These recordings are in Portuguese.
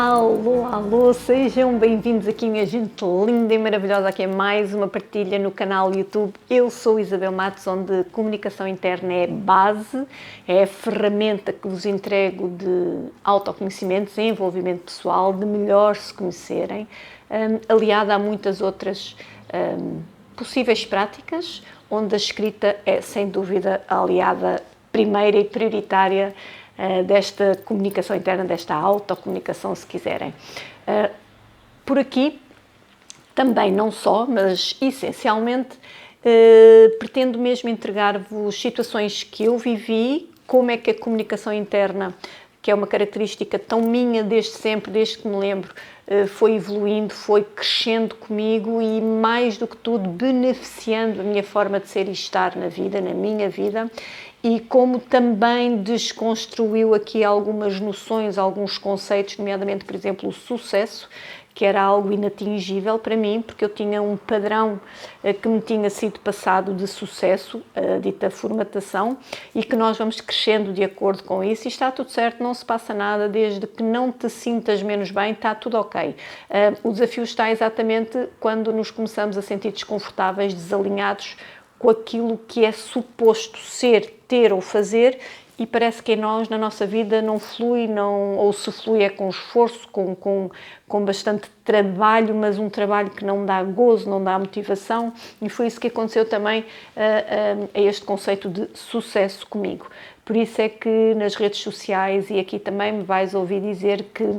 Alô, alô, sejam bem-vindos aqui, minha gente linda e maravilhosa, aqui é mais uma partilha no canal YouTube. Eu sou Isabel Matos, onde comunicação interna é base, é a ferramenta que vos entrego de autoconhecimento, desenvolvimento pessoal, de melhor se conhecerem, aliada a muitas outras possíveis práticas, onde a escrita é, sem dúvida, a aliada primeira e prioritária desta comunicação interna, desta autocomunicação, se quiserem. Por aqui, também não só, mas essencialmente, pretendo mesmo entregar-vos situações que eu vivi, como é que a comunicação interna, que é uma característica tão minha desde sempre, desde que me lembro, foi evoluindo, foi crescendo comigo e, mais do que tudo, beneficiando a minha forma de ser e estar na vida, na minha vida, e como também desconstruiu aqui algumas noções, alguns conceitos, nomeadamente, por exemplo, o sucesso, que era algo inatingível para mim, porque eu tinha um padrão que me tinha sido passado de sucesso, a dita formatação, e que nós vamos crescendo de acordo com isso, e está tudo certo, não se passa nada, desde que não te sintas menos bem, está tudo ok. O desafio está exatamente quando nos começamos a sentir desconfortáveis, desalinhados com aquilo que é suposto ser, ter ou fazer, e parece que em nós, na nossa vida, não flui, não, ou se flui é com esforço, com bastante trabalho, mas um trabalho que não dá gozo, não dá motivação, e foi isso que aconteceu também a este conceito de sucesso comigo. Por isso é que nas redes sociais, e aqui também me vais ouvir dizer que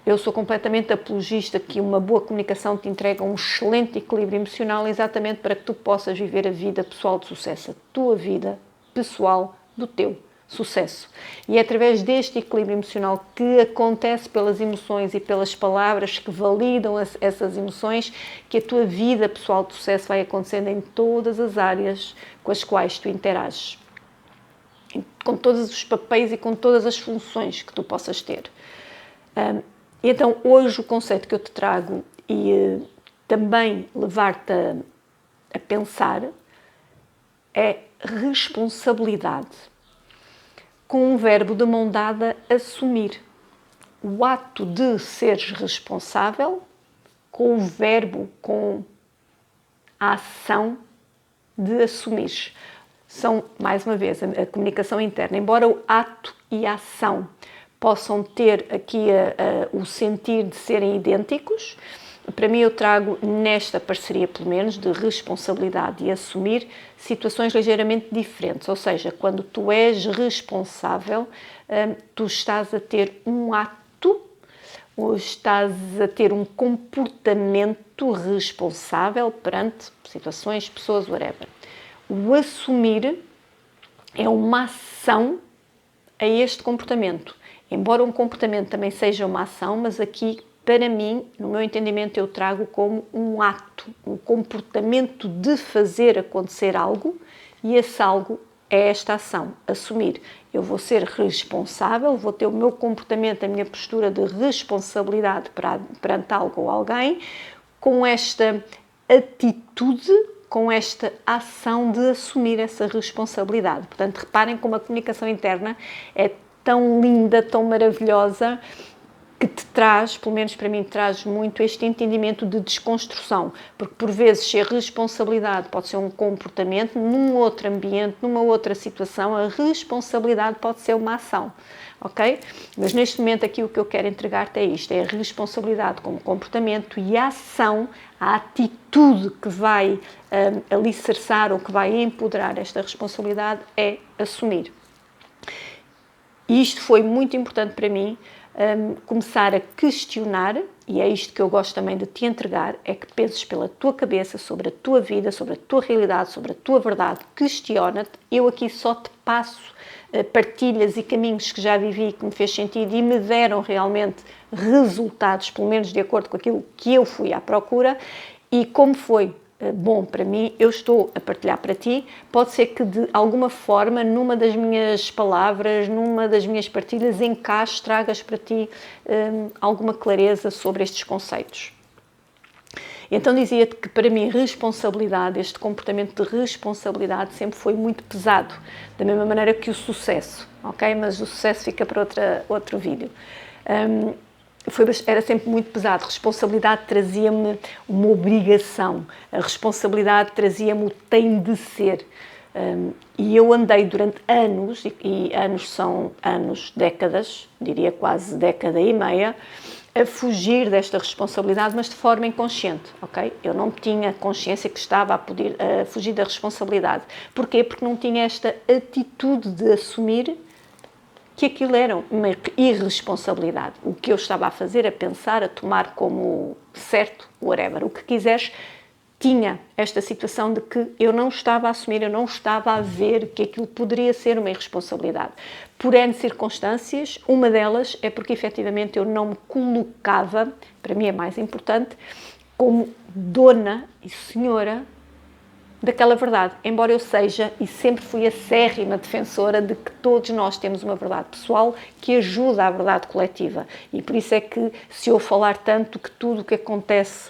eu sou completamente apologista que uma boa comunicação te entrega um excelente equilíbrio emocional, exatamente para que tu possas viver a vida pessoal de sucesso, a tua vida pessoal do teu sucesso. E é através deste equilíbrio emocional que acontece pelas emoções e pelas palavras que validam essas emoções, que a tua vida pessoal de sucesso vai acontecendo em todas as áreas com as quais tu interages, com todos os papéis e com todas as funções que tu possas ter. Então, hoje o conceito que eu te trago e também levar-te a pensar é responsabilidade, com um verbo de mão dada, assumir. O ato de seres responsável, com o verbo, com a ação de assumir. São, mais uma vez, a comunicação interna, embora o ato e a ação possam ter aqui o sentir de serem idênticos, para mim eu trago nesta parceria, pelo menos, de responsabilidade e assumir situações ligeiramente diferentes, ou seja, quando tu és responsável, tu estás a ter um ato, ou estás a ter um comportamento responsável perante situações, pessoas, whatever. O assumir é uma ação a este comportamento. Embora um comportamento também seja uma ação, mas aqui, para mim, no meu entendimento, eu trago como um ato, um comportamento de fazer acontecer algo, e esse algo é esta ação, assumir. Eu vou ser responsável, vou ter o meu comportamento, a minha postura de responsabilidade perante algo ou alguém, com esta atitude, com esta ação de assumir essa responsabilidade. Portanto, reparem como a comunicação interna é tão linda, tão maravilhosa, que te traz, pelo menos para mim, traz muito este entendimento de desconstrução, porque por vezes ser responsabilidade pode ser um comportamento num outro ambiente, numa outra situação, a responsabilidade pode ser uma ação, ok? Mas neste momento aqui o que eu quero entregar-te é isto, é a responsabilidade como comportamento, e a ação, a atitude que vai alicerçar ou que vai empoderar esta responsabilidade é assumir. E isto foi muito importante para mim, começar a questionar, e é isto que eu gosto também de te entregar, é que penses pela tua cabeça, sobre a tua vida, sobre a tua realidade, sobre a tua verdade, questiona-te. Eu aqui só te passo partilhas e caminhos que já vivi, que me fez sentido e me deram realmente resultados, pelo menos de acordo com aquilo que eu fui à procura, e como foi bom para mim, eu estou a partilhar para ti. Pode ser que de alguma forma, numa das minhas palavras, numa das minhas partilhas, encaixes, tragas para ti alguma clareza sobre estes conceitos. Então dizia-te que para mim responsabilidade, este comportamento de responsabilidade sempre foi muito pesado, da mesma maneira que o sucesso, ok? Mas o sucesso fica para outro vídeo. era sempre muito pesado. Responsabilidade trazia-me uma obrigação, a responsabilidade trazia-me o tem de ser. E eu andei durante anos, e anos são anos, décadas, diria quase década e meia, a fugir desta responsabilidade, mas de forma inconsciente, ok? Eu não tinha consciência que estava a fugir da responsabilidade. Porquê? Porque não tinha esta atitude de assumir que aquilo era uma irresponsabilidade. O que eu estava a fazer, a pensar, a tomar como certo, whatever, o que quiseres, tinha esta situação de que eu não estava a assumir, eu não estava a ver que aquilo poderia ser uma irresponsabilidade. Por N circunstâncias, uma delas é porque efetivamente eu não me colocava, para mim é mais importante, como dona e senhora daquela verdade, embora eu seja e sempre fui acérrima defensora de que todos nós temos uma verdade pessoal que ajuda à verdade coletiva, e por isso é que se eu falar tanto que tudo o que acontece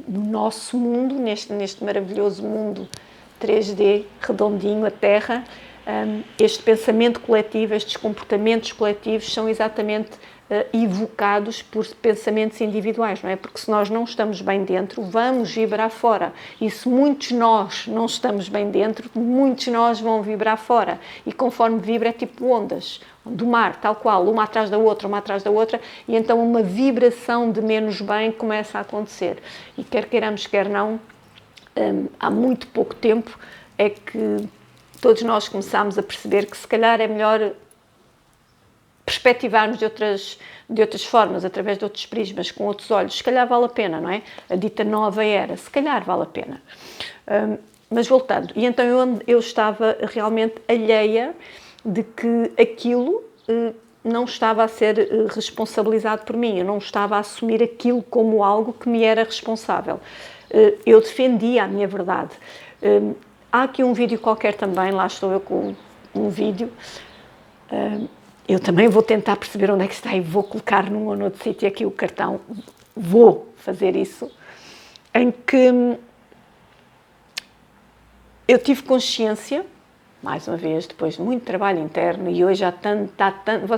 no nosso mundo, neste maravilhoso mundo 3D, redondinho, a Terra, este pensamento coletivo, estes comportamentos coletivos são exatamente evocados por pensamentos individuais, não é? Porque se nós não estamos bem dentro, vamos vibrar fora. E se muitos nós não estamos bem dentro, muitos nós vão vibrar fora. E conforme vibra é tipo ondas do mar, tal qual, uma atrás da outra, e então uma vibração de menos bem começa a acontecer. E quer queiramos, quer não, há muito pouco tempo é que todos nós começámos a perceber que se calhar é melhor perspectivarmos de outras formas, através de outros prismas, com outros olhos. Se calhar vale a pena, não é? A dita nova era, se calhar vale a pena. Mas voltando, e então eu estava realmente alheia de que aquilo não estava a ser responsabilizado por mim, eu não estava a assumir aquilo como algo que me era responsável. Eu defendia a minha verdade. Há aqui um vídeo qualquer também, lá estou eu com um vídeo. Eu também vou tentar perceber onde é que está e vou colocar num ou noutro sítio aqui o cartão. Vou fazer isso. Em que eu tive consciência, mais uma vez, depois de muito trabalho interno, e hoje está tanto...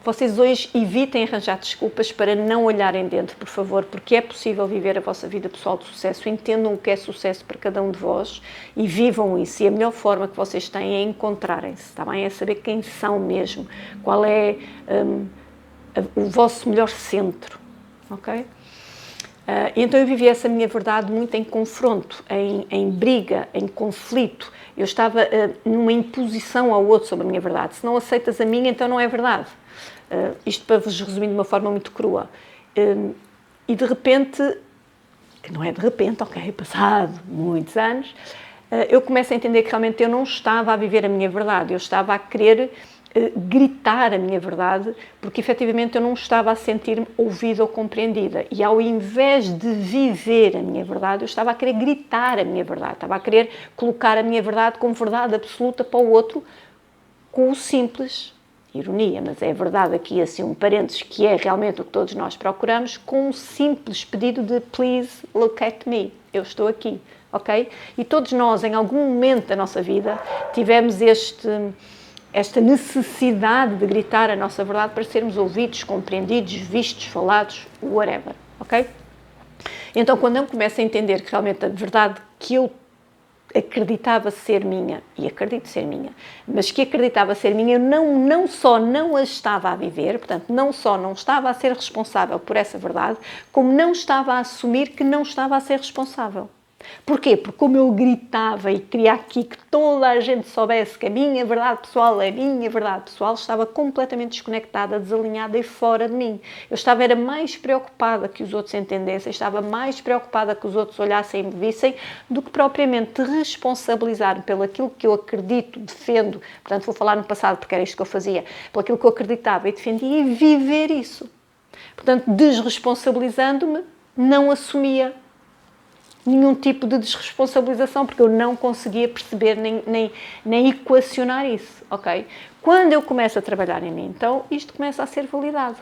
Vocês hoje evitem arranjar desculpas para não olharem dentro, por favor, porque é possível viver a vossa vida pessoal de sucesso. Entendam o que é sucesso para cada um de vós e vivam isso. E a melhor forma que vocês têm é encontrarem-se, está bem? É saber quem são mesmo, qual é o vosso melhor centro, ok? Então eu vivi essa minha verdade muito em confronto, em briga, em conflito. Eu estava numa imposição ao outro sobre a minha verdade. Se não aceitas a minha, então não é verdade. Isto para vos resumir de uma forma muito crua. E de repente, que não é de repente, ok, passado muitos anos, eu começo a entender que realmente eu não estava a viver a minha verdade, eu estava a querer gritar a minha verdade, porque efetivamente eu não estava a sentir-me ouvida ou compreendida. E ao invés de viver a minha verdade, eu estava a querer gritar a minha verdade, estava a querer colocar a minha verdade como verdade absoluta para o outro, com o simples, ironia, mas é verdade aqui assim um parênteses, que é realmente o que todos nós procuramos, com um simples pedido de please look at me, eu estou aqui, ok? E todos nós, em algum momento da nossa vida, tivemos esta necessidade de gritar a nossa verdade para sermos ouvidos, compreendidos, vistos, falados, whatever, ok? Então, quando eu começo a entender que realmente a verdade que eu acreditava ser minha, e acredito ser minha, mas que acreditava ser minha, eu não só não a estava a viver, portanto, não só não estava a ser responsável por essa verdade, como não estava a assumir que não estava a ser responsável. Porquê? Porque como eu gritava e queria aqui que toda a gente soubesse que a minha verdade pessoal é a minha verdade pessoal, estava completamente desconectada, desalinhada e fora de mim. Eu era mais preocupada que os outros entendessem, estava mais preocupada que os outros olhassem e me vissem, do que propriamente responsabilizar-me pelo aquilo que eu acredito, defendo, portanto vou falar no passado porque era isto que eu fazia, pelo aquilo que eu acreditava e defendia, e viver isso. Portanto, desresponsabilizando-me, não assumia nenhum tipo de desresponsabilização, porque eu não conseguia perceber nem equacionar isso, ok? Quando eu começo a trabalhar em mim, então, isto começa a ser validado.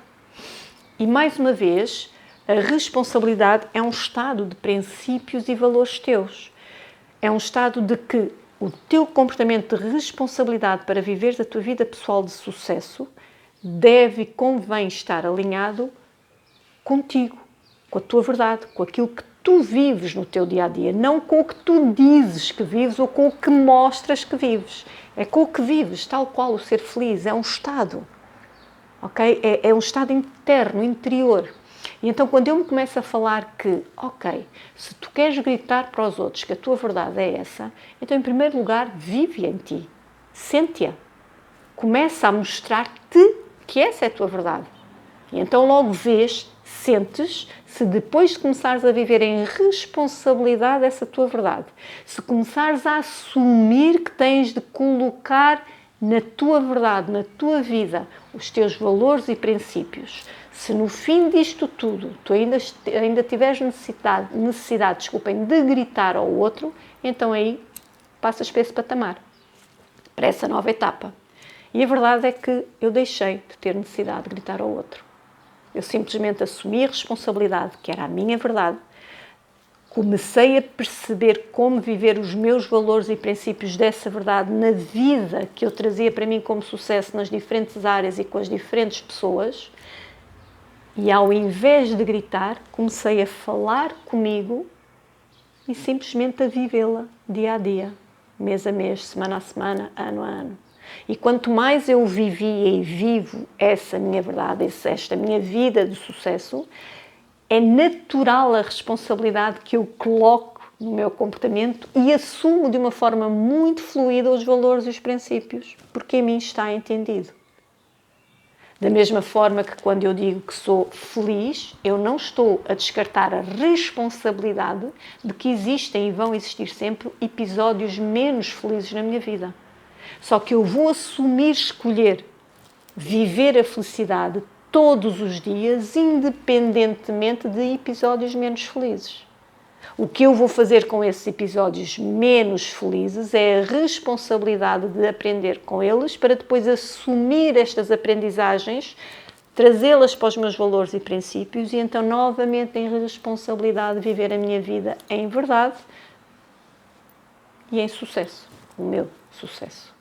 E, mais uma vez, a responsabilidade é um estado de princípios e valores teus. É um estado de que o teu comportamento de responsabilidade para viveres a tua vida pessoal de sucesso deve e convém estar alinhado contigo, com a tua verdade, com aquilo que tu vives no teu dia-a-dia, não com o que tu dizes que vives ou com o que mostras que vives. É com o que vives, tal qual o ser feliz, é um estado, ok? É um estado interno, interior. E então quando eu me começo a falar que, ok, se tu queres gritar para os outros que a tua verdade é essa, então em primeiro lugar vive em ti, sente-a, começa a mostrar-te que essa é a tua verdade. E então logo vês, sentes, se depois de começares a viver em responsabilidade essa tua verdade, se começares a assumir que tens de colocar na tua verdade, na tua vida, os teus valores e princípios, se no fim disto tudo tu ainda tiveres necessidade de gritar ao outro, então aí passas para esse patamar, para essa nova etapa. E a verdade é que eu deixei de ter necessidade de gritar ao outro. Eu simplesmente assumi a responsabilidade, que era a minha verdade, comecei a perceber como viver os meus valores e princípios dessa verdade na vida que eu trazia para mim como sucesso nas diferentes áreas e com as diferentes pessoas, e ao invés de gritar, comecei a falar comigo e simplesmente a vivê-la dia a dia, mês a mês, semana a semana, ano a ano. E quanto mais eu vivia e vivo essa minha verdade, esta minha vida de sucesso, é natural a responsabilidade que eu coloco no meu comportamento e assumo de uma forma muito fluida os valores e os princípios, porque em mim está entendido. Da mesma forma que quando eu digo que sou feliz, eu não estou a descartar a responsabilidade de que existem e vão existir sempre episódios menos felizes na minha vida. Só que eu vou assumir, escolher viver a felicidade todos os dias, independentemente de episódios menos felizes. O que eu vou fazer com esses episódios menos felizes é a responsabilidade de aprender com eles para depois assumir estas aprendizagens, trazê-las para os meus valores e princípios e então novamente em responsabilidade de viver a minha vida em verdade e em sucesso, o meu sucesso.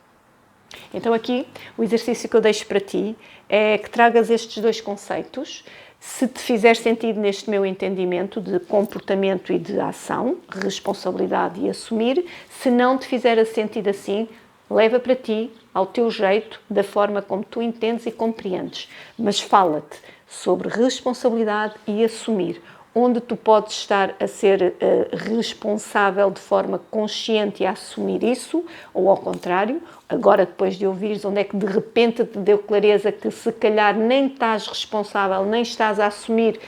Então aqui o exercício que eu deixo para ti é que tragas estes dois conceitos. Se te fizer sentido neste meu entendimento de comportamento e de ação, responsabilidade e assumir, se não te fizer sentido assim, leva para ti, ao teu jeito, da forma como tu entendes e compreendes. Mas fala-te sobre responsabilidade e assumir, onde tu podes estar a ser responsável de forma consciente e a assumir isso, ou ao contrário, agora depois de ouvires onde é que de repente te deu clareza que se calhar nem estás responsável, nem estás a assumir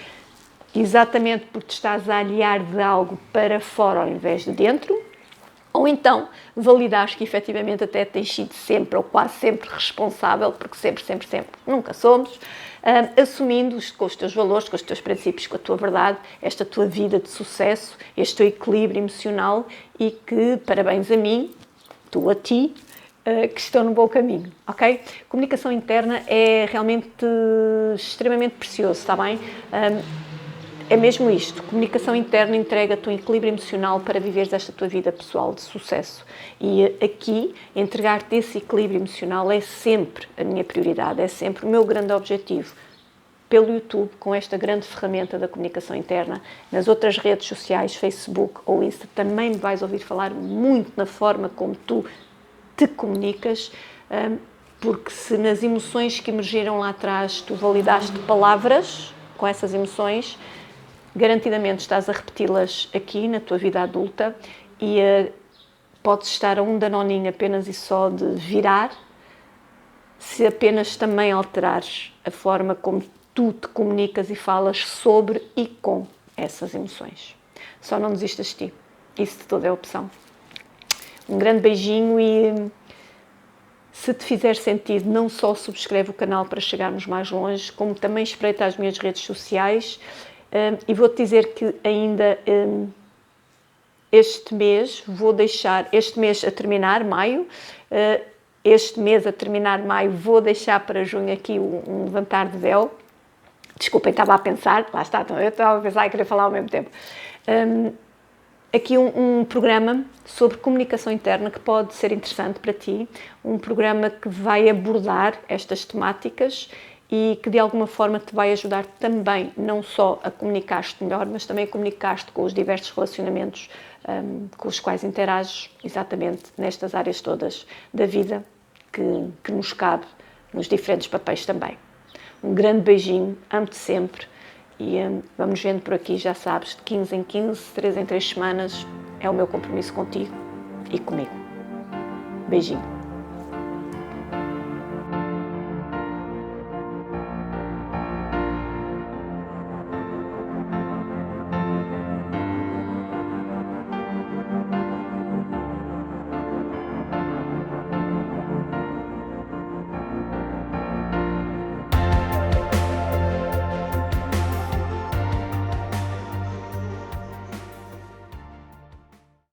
exatamente porque te estás a aliar de algo para fora ao invés de dentro, ou então validares que efetivamente até tens sido sempre ou quase sempre responsável, porque sempre, nunca somos, assumindo com os teus valores, com os teus princípios, com a tua verdade, esta tua vida de sucesso, este teu equilíbrio emocional e que, parabéns a mim, tu a ti, que estou no bom caminho, ok? Comunicação interna é realmente extremamente precioso, está bem? É mesmo isto, comunicação interna entrega-te um equilíbrio emocional para viveres esta tua vida pessoal de sucesso. E aqui, entregar-te esse equilíbrio emocional é sempre a minha prioridade, é sempre o meu grande objetivo. Pelo YouTube, com esta grande ferramenta da comunicação interna, nas outras redes sociais, Facebook ou Insta, também me vais ouvir falar muito na forma como tu te comunicas, porque se nas emoções que emergiram lá atrás tu validaste palavras com essas emoções, garantidamente estás a repeti-las aqui na tua vida adulta e podes estar a um danoninho apenas e só de virar se apenas também alterares a forma como tu te comunicas e falas sobre e com essas emoções. Só não desistas de ti. Isso de toda é opção. Um grande beijinho e se te fizer sentido, não só subscreve o canal para chegarmos mais longe, como também espreita as minhas redes sociais. E vou-te dizer que ainda este mês a terminar, maio, vou deixar para junho aqui um levantar de véu. Desculpem, estava a pensar, lá está, eu estava a pensar e queria falar ao mesmo tempo. Aqui um programa sobre comunicação interna que pode ser interessante para ti, um programa que vai abordar estas temáticas e que de alguma forma te vai ajudar também, não só a comunicar-te melhor, mas também a comunicar-te com os diversos relacionamentos com os quais interages, exatamente nestas áreas todas da vida que nos cabe, nos diferentes papéis também. Um grande beijinho, amo-te sempre e vamos vendo por aqui, já sabes, de 15 em 15, 3 em 3 semanas, é o meu compromisso contigo e comigo. Beijinho.